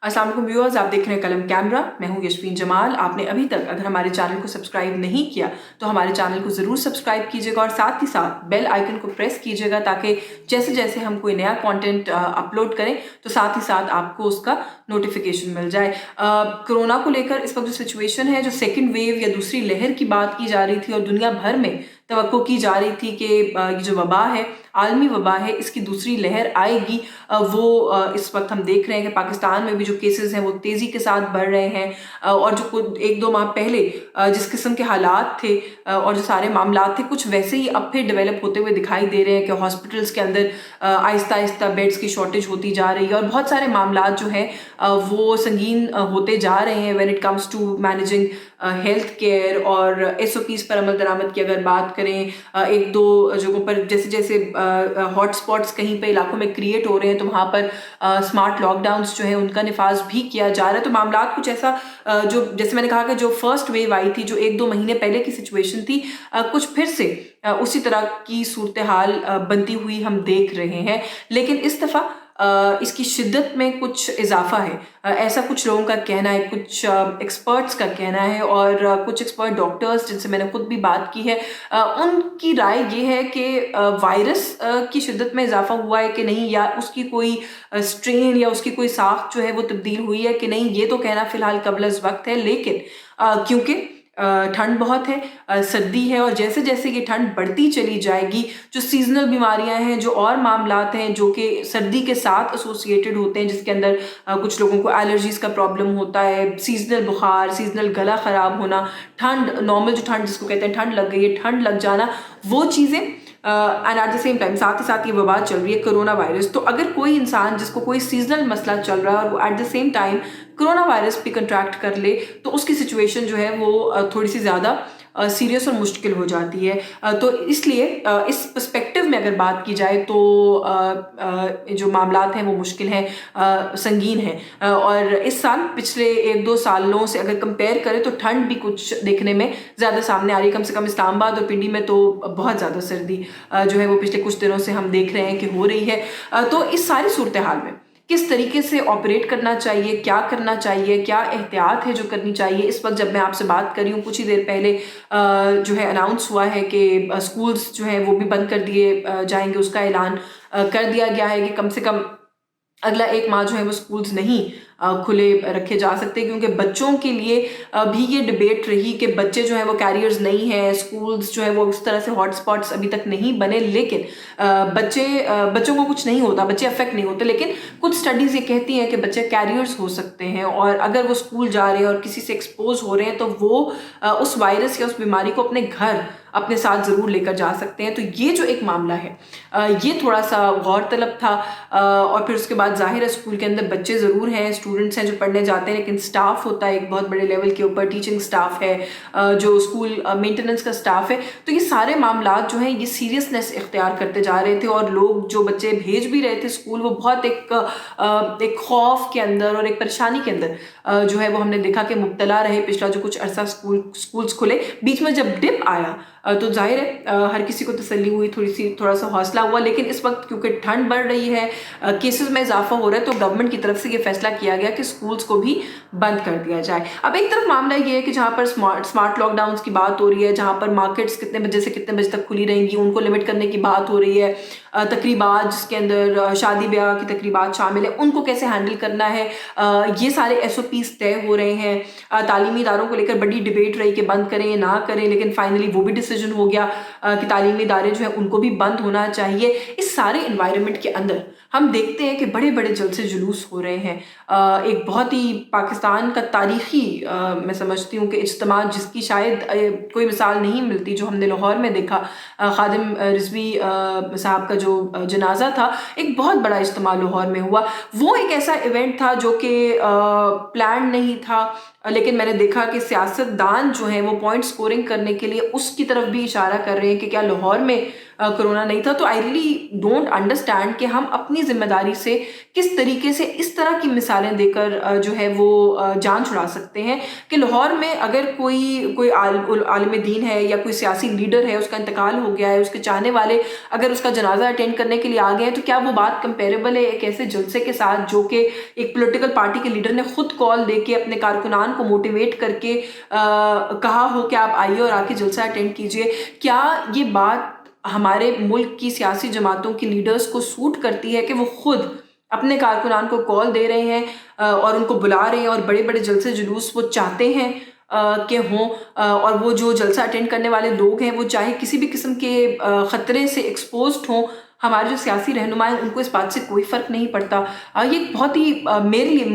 अस्सलाम वालेकुम व्यूअर्स, आप देख रहे हैं कलम कैमरा। मैं हूं यशवीन जमाल। आपने अभी तक अगर हमारे चैनल को सब्सक्राइब नहीं किया तो हमारे चैनल को ज़रूर सब्सक्राइब कीजिएगा और साथ ही साथ बेल आइकन को प्रेस कीजिएगा ताकि जैसे जैसे हम कोई नया कंटेंट अपलोड करें तो साथ ही साथ आपको उसका नोटिफिकेशन मिल जाए। कोरोना को लेकर इस वक्त जो सिचुएशन है, जो सेकेंड वेव या दूसरी लहर की बात की जा रही थी और दुनिया भर में तवक्को की जा रही थी कि ये जो वबा है, आलमी वबा है, इसकी दूसरी लहर आएगी। वो इस वक्त हम देख रहे हैं कि पाकिस्तान में भी जो केसेस हैं वो तेज़ी के साथ बढ़ रहे हैं और जो कुछ 1-2 माह पहले जिस किस्म के हालात थे और जो सारे मामलात थे, कुछ वैसे ही अब फिर डेवलप होते हुए दिखाई दे रहे हैं कि हॉस्पिटल्स के अंदर आहिस्ता आहिस्ता बेड्स की शॉर्टेज होती जा रही है और बहुत सारे मामलात जो हैं वो संगीन होते जा रहे हैं when it comes to managing health care. और SOPs पर अमल दरामद की अगर बात करें, 1-2 जगहों पर जैसे जैसे हॉट स्पॉट्स कहीं पे इलाकों में क्रिएट हो रहे हैं तो वहाँ पर स्मार्ट लॉकडाउन्स जो है उनका निफाज भी किया जा रहा है। तो मामलात कुछ ऐसा जो जैसे मैंने कहा कि जो फर्स्ट वेव आई थी, जो 1-2 महीने पहले की सिचुएशन थी, कुछ फिर से उसी तरह की सूरत हाल बनती हुई हम देख रहे हैं। लेकिन इस दफ़ा इसकी शिद्दत में कुछ इजाफा है, ऐसा कुछ लोगों का कहना है, कुछ एक्सपर्ट्स का कहना है और कुछ एक्सपर्ट डॉक्टर्स जिनसे मैंने खुद भी बात की है, उनकी राय ये है कि वायरस की शिद्दत में इजाफा हुआ है कि नहीं, या उसकी कोई स्ट्रेन या उसकी कोई साख्त जो है वो तब्दील हुई है कि नहीं, ये तो कहना फिलहाल कबल अज़ वक्त है। लेकिन क्योंकि ठंड बहुत है, सर्दी है और जैसे जैसे ये ठंड बढ़ती चली जाएगी, जो सीजनल बीमारियां हैं, जो और मामलात हैं जो कि सर्दी के साथ एसोसिएटेड होते हैं, जिसके अंदर कुछ लोगों को एलर्जीज का प्रॉब्लम होता है, सीजनल बुखार, सीजनल गला ख़राब होना, ठंड, नॉर्मल जो ठंड जिसको कहते हैं ठंड लग गई है, ठंड लग जाना, वो चीज़ें and at the same time साथ ही साथ ये वबा चल रही है, कोरोना वायरस। तो अगर कोई इंसान जिसको कोई सीजनल मसला चल रहा है और वो at the same time corona virus भी कंट्रैक्ट कर ले तो उसकी सिचुएशन जो है वो थोड़ी सी ज़्यादा सीरियस और मुश्किल हो जाती है। तो इसलिए इस पर्सपेक्टिव में अगर बात की जाए तो जो मामलात हैं वो मुश्किल हैं, संगीन हैं। और इस साल पिछले 1-2 सालों से अगर कंपेयर करें तो ठंड भी कुछ देखने में ज़्यादा सामने आ रही है। कम से कम इस्लामाबाद और पिंडी में तो बहुत ज़्यादा सर्दी जो है वो पिछले कुछ दिनों से हम देख रहे हैं कि हो रही है। तो इस सारी सूरत हाल में किस तरीके से ऑपरेट करना चाहिए, क्या करना चाहिए, क्या एहतियात है जो करनी चाहिए, इस वक्त जब मैं आपसे बात कर रही हूँ, कुछ ही देर पहले जो है अनाउंस हुआ है कि स्कूल्स जो हैं वो भी बंद कर दिए जाएंगे। उसका ऐलान कर दिया गया है कि कम से कम अगला 1 माह जो है वो स्कूल्स नहीं खुले रखे जा सकते, क्योंकि बच्चों के लिए भी ये डिबेट रही कि बच्चे जो है वो कैरियर्स नहीं हैं, स्कूल्स जो है वो उस तरह से हॉटस्पॉट्स अभी तक नहीं बने। लेकिन बच्चों को कुछ नहीं होता, बच्चे अफेक्ट नहीं होते, लेकिन कुछ स्टडीज़ ये कहती हैं कि बच्चे कैरियर्स हो सकते हैं और अगर वो स्कूल जा रहे हैं और किसी से एक्सपोज हो रहे हैं तो वो उस वायरस या उस बीमारी को अपने घर अपने साथ ज़रूर लेकर जा सकते हैं। तो ये जो एक मामला है ये थोड़ा सा गौर तलब था। और फिर उसके बाद जाहिर है स्कूल के अंदर बच्चे ज़रूर हैं, स्टूडेंट्स हैं जो पढ़ने जाते हैं, लेकिन स्टाफ होता है एक बहुत बड़े लेवल के ऊपर, टीचिंग स्टाफ है, जो स्कूल मेंटेनेंस का स्टाफ है। तो ये सारे मामलात जो हैं ये सीरियसनेस इख्तियार करते जा रहे थे और लोग जो बच्चे भेज भी रहे थे स्कूल वो बहुत एक खौफ के अंदर और एक परेशानी के अंदर जो है वो हमने देखा कि मुब्तला रहे। पिछला जो कुछ अरसा स्कूल्स खुले, बीच में जब डिप आया तो जाहिर है हर किसी को तसल्ली हुई, थोड़ा सा हौसला हुआ। लेकिन इस वक्त क्योंकि ठंड बढ़ रही है, केसेस में इजाफा हो रहा है, तो गवर्नमेंट की तरफ से ये फैसला किया गया कि स्कूल्स को भी बंद कर दिया जाए। अब एक तरफ मामला ये है कि जहाँ पर स्मार्ट लॉकडाउन की बात हो रही है, जहाँ पर मार्केट्स कितने बजे से कितने बजे तक खुली रहेंगी उनको लिमिट करने की बात हो रही है, तकरीबात जिसके अंदर शादी ब्याह की तकरीबात शामिल है उनको कैसे हैंडल करना है, ये सारे SOPs तय हो रहे हैं। तालीमी इदारों को लेकर बड़ी डिबेट रही कि बंद करें या ना करें, लेकिन फाइनली वो भी डिसीजन हो गया कि तालीमी इदारे जो है उनको भी बंद होना चाहिए। इस सारे इन्वायरमेंट के अंदर हम देखते हैं कि बड़े बड़े जलसे जुलूस हो रहे हैं। एक बहुत ही पाकिस्तान का तारीखी मैं समझती हूँ कि इज्तिमा जिसकी शायद कोई मिसाल नहीं मिलती, जो हमने लाहौर में देखा, खादिम रिजवी साहब का जो जनाजा था, एक बहुत बड़ा इज्तिमा लाहौर में हुआ। वो एक ऐसा इवेंट था जो कि प्लान नहीं था, लेकिन मैंने देखा कि सियासतदान जो हैं वो पॉइंट स्कोरिंग करने के लिए उसकी तरफ भी इशारा कर रहे हैं कि क्या लाहौर में कोरोना नहीं था। तो आई रियली डोंट अंडरस्टैंड कि हम अपनी जिम्मेदारी से किस तरीके से इस तरह की मिसालें देकर जो है वो जान छुड़ा सकते हैं कि लाहौर में अगर कोई आलिम दीन है या कोई सियासी लीडर है, उसका इंतकाल हो गया है, उसके चाहने वाले अगर उसका जनाजा अटेंड करने के लिए आ गए हैं, तो क्या वो बात कंपेरेबल है एक ऐसे जलसे के साथ जो कि एक पॉलिटिकल पार्टी के लीडर ने खुद कॉल दे के अपने कारकुनान को मोटिवेट करके कहा हो कि आप आइए और आके जलसा अटेंड कीजिए? क्या ये बात हमारे मुल्क की सियासी जमातों की लीडर्स को सूट करती है कि वो खुद अपने कारकुनान को कॉल दे रहे हैं और उनको बुला रहे हैं और बड़े बड़े जलसे जुलूस वो चाहते हैं कि हों, और वो जो जलसा अटेंड करने वाले लोग हैं वो चाहे किसी भी किस्म के ख़तरे से एक्सपोज्ड हों, हमारे जो सियासी रहनुमा हैं उनको इस बात से कोई फ़र्क नहीं पड़ता। ये बहुत ही मेरे लिए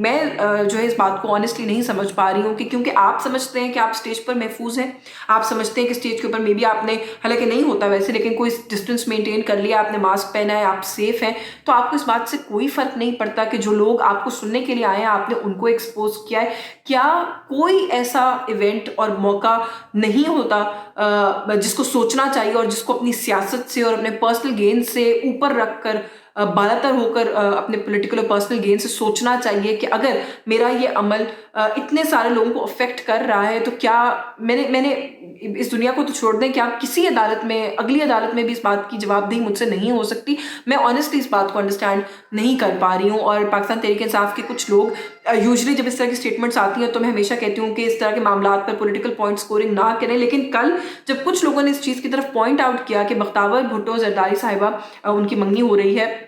मैं जो है इस बात को ऑनेस्टली नहीं समझ पा रही हूँ कि क्योंकि आप समझते हैं कि आप स्टेज पर महफूज हैं, आप समझते हैं कि स्टेज के ऊपर मे बी आपने, हालांकि नहीं होता वैसे, लेकिन कोई डिस्टेंस मेंटेन कर लिया, आपने मास्क पहना है, आप सेफ हैं, तो आपको इस बात से कोई फ़र्क नहीं पड़ता कि जो लोग आपको सुनने के लिए आए हैं आपने उनको एक्सपोज किया है। क्या कोई ऐसा इवेंट और मौका नहीं होता जिसको सोचना चाहिए और जिसको अपनी सियासत से और अपने पर्सनल गेन से ऊपर रखकर बालातर होकर अपने पॉलिटिकल और पर्सनल गेन से सोचना चाहिए कि अगर मेरा ये अमल इतने सारे लोगों को अफेक्ट कर रहा है तो क्या मैंने इस दुनिया को तो छोड़ दें, क्या किसी अदालत में, अगली अदालत में भी इस बात की जवाबदेही मुझसे नहीं हो सकती? मैं ऑनेस्टली इस बात को अंडरस्टैंड नहीं कर पा रही हूँ। और पाकिस्तान तहरीक इंसाफ के कुछ लोग यूजुअली जब इस तरह की स्टेटमेंट्स आती हैं तो मैं हमेशा कहती हूँ कि इस तरह के मामला पर पॉलिटिकल पॉइंट स्कोरिंग ना करें, लेकिन कल जब कुछ लोगों ने इस चीज़ की तरफ पॉइंट आउट किया कि बख्तावर भुट्टो जरदारी साहिबा उनकी मंगनी हो रही है,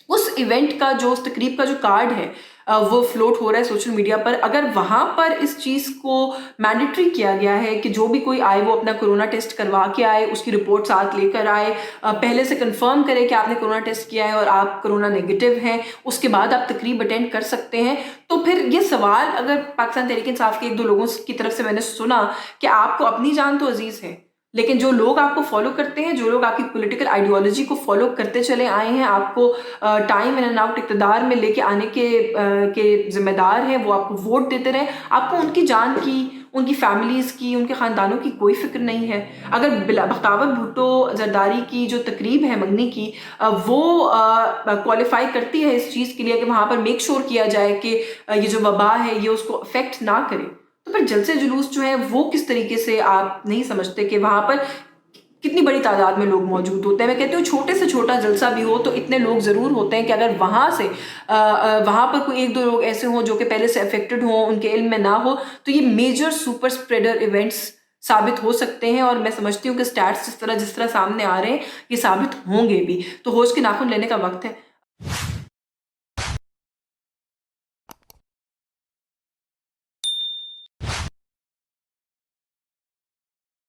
उस इवेंट का जो, उस तकरीब का जो कार्ड है वो फ्लोट हो रहा है सोशल मीडिया पर, अगर वहाँ पर इस चीज़ को मैंडेटरी किया गया है कि जो भी कोई आए वो अपना कोरोना टेस्ट करवा के आए, उसकी रिपोर्ट साथ लेकर आए, पहले से कंफर्म करे कि आपने कोरोना टेस्ट किया है और आप कोरोना नेगेटिव हैं, उसके बाद आप तकरीब अटेंड कर सकते हैं, तो फिर ये सवाल अगर पाकिस्तान तहरीक इंसाफ के एक दो लोगों की तरफ से मैंने सुना कि आपको अपनी जान तो अजीज़ है, लेकिन जो लोग आपको फॉलो करते हैं, जो लोग आपकी पॉलिटिकल आइडियोलॉजी को फॉलो करते चले आए हैं, आपको टाइम इन एंड आउट इक़्तिदार में लेके आने के जिम्मेदार हैं, वो आपको वोट देते रहे, आपको उनकी जान की, उनकी फैमिलीज़ की, उनके ख़ानदानों की कोई फिक्र नहीं है। अगर बख्तावर भुट्टो जरदारी की जो तकरीब है मंगनी की, वो क्वालिफाई करती है इस चीज़ के लिए कि वहाँ पर मेक श्योर किया जाए कि ये जो वबा है ये उसको अफेक्ट ना करे, तो फिर जलसे जुलूस जो है वो किस तरीके से आप नहीं समझते कि वहाँ पर कितनी बड़ी तादाद में लोग मौजूद होते हैं? मैं कहती हूँ छोटे से छोटा जलसा भी हो तो इतने लोग ज़रूर होते हैं कि अगर वहाँ से वहाँ पर कोई एक दो लोग ऐसे हों जो कि पहले से अफेक्टेड हों, उनके इल्म में ना हो, तो ये मेजर सुपर स्प्रेडर इवेंट्स साबित हो सकते हैं। और मैं समझती हूँ कि स्टैट्स जिस तरह सामने आ रहे हैं ये साबित होंगे भी। तो होश के नाखून लेने का वक्त है।